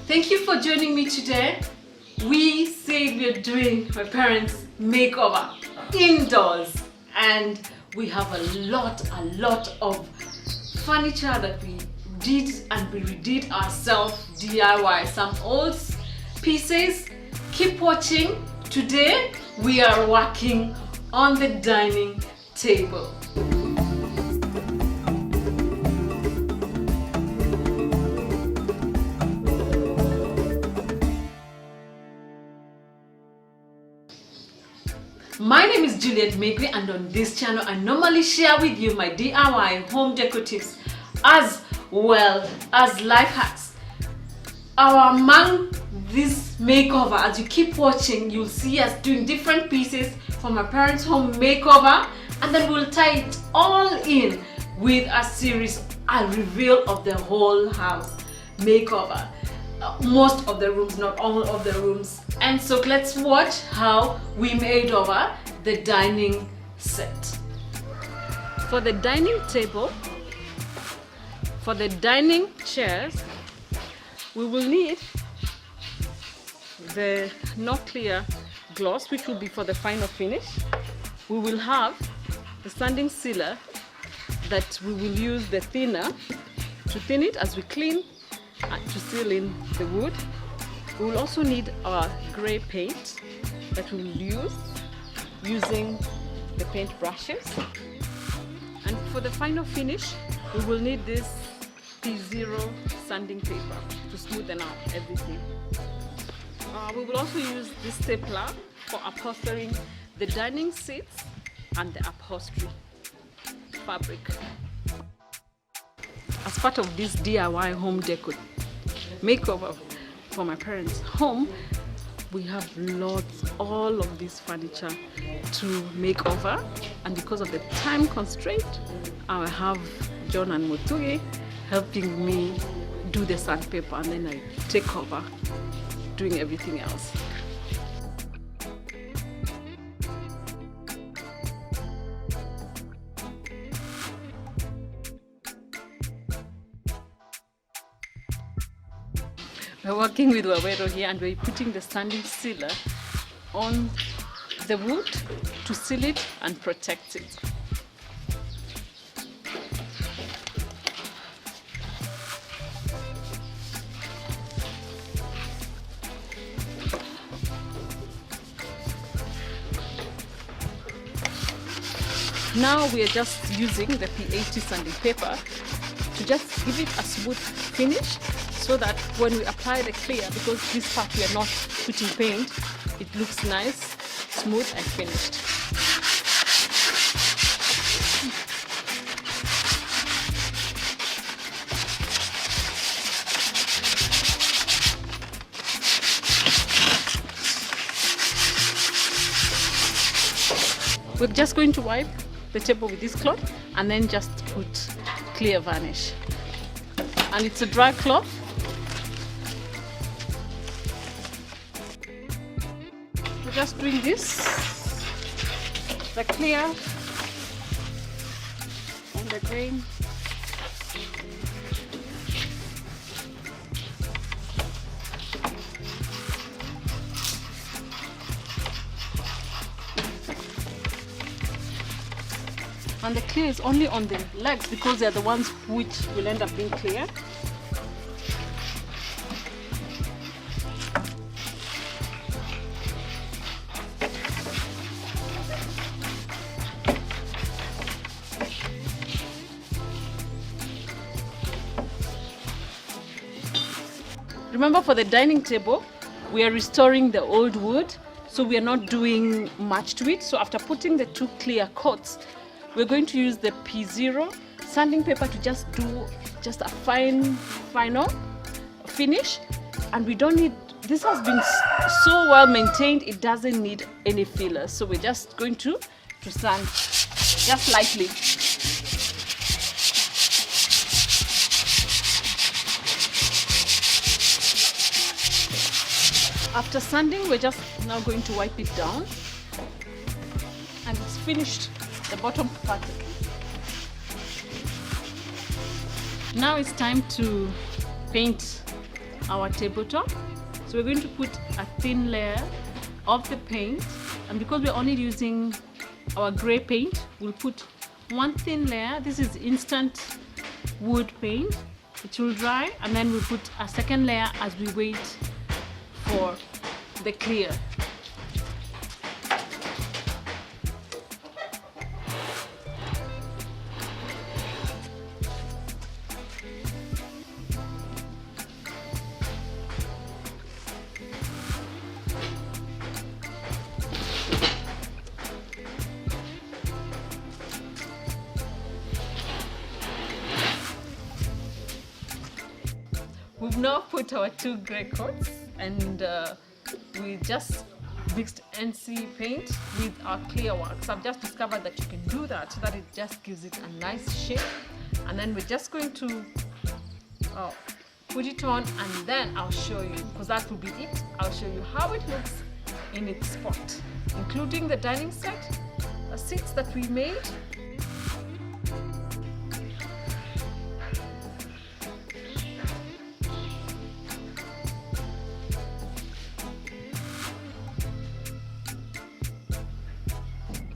Thank you for joining me today. We say we're doing my parents' makeover indoors, and we have a lot of furniture that we did and we redid ourselves, DIY, some old pieces. Keep watching. Today we are working on the dining table. My name is Juliet Megri, and on this channel I normally share with you my DIY home decor tips as well as life hacks. Among this makeover, as you keep watching, you'll see us doing different pieces from my parents' home makeover, and then we'll tie it all in with a series, a reveal of the whole house makeover. Most of the rooms, not all of the rooms. And so let's watch how we made over the dining set. For the dining table, for the dining chairs, we will need the no clear gloss, which will be for the final finish. We will have the sanding sealer that we will use the thinner to thin it as we clean to seal in the wood. We will also need our grey paint that we will use using the paint brushes. And for the final finish, we will need this P0 sanding paper to smoothen out everything. We will also use this stapler for upholstering the dining seats and the upholstery fabric. As part of this DIY home decor makeover for my parents' home, we have all of this furniture to make over, and because of the time constraint, I have John and Mutugi helping me do the sandpaper, and then I take over doing everything else. We're working with Wawero here, and we're putting the sanding sealer on the wood to seal it and protect it. Now we are just using the P80 sanding paper to just give it a smooth finish, so that when we apply the clear, because this part we are not putting paint, it looks nice, smooth and finished. We're just going to wipe the table with this cloth and then just put clear varnish. And it's a dry cloth. We're just doing this, the clear on the grain. And the clear is only on the legs because they're the ones which will end up being clear. Remember, for the dining table, we are restoring the old wood, so we are not doing much to it. So after putting the two clear coats, we're going to use the P0 sanding paper to just do just a final finish. And we don't need, this has been so well maintained, it doesn't need any fillers. So we're just going to sand just lightly. After sanding, we're just now going to wipe it down, and it's finished, the bottom part. Now it's time to paint our tabletop. So we're going to put a thin layer of the paint, and because we're only using our gray paint, we'll put one thin layer. This is instant wood paint. It will dry, and then we'll put a second layer as we wait for the clear. We've now put our 2 grey coats, and we just mixed NC paint with our clear wax. I've just discovered that you can do that so that it just gives it a nice shape. And then we're just going to put it on, and then I'll show you, because that will be it. I'll show you how it looks in its spot, including the dining set, the seats that we made.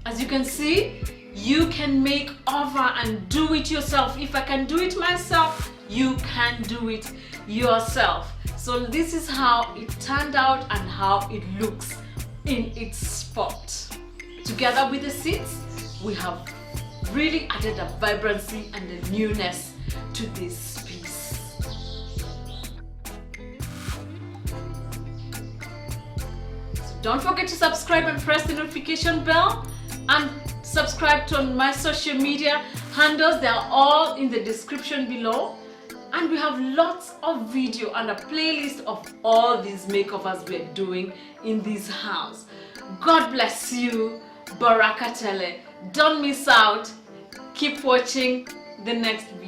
As you can see, you can make over and do it yourself. If I can do it myself, you can do it yourself. So this is how it turned out and how it looks in its spot. Together with the seats, we have really added a vibrancy and a newness to this piece. So don't forget to subscribe and press the notification bell, and subscribe to my social media handles. They are all in the description below, and we have lots of video and a playlist of all these makeovers we're doing in this house. God bless you. Barakatele. Don't miss out. Keep watching the next video.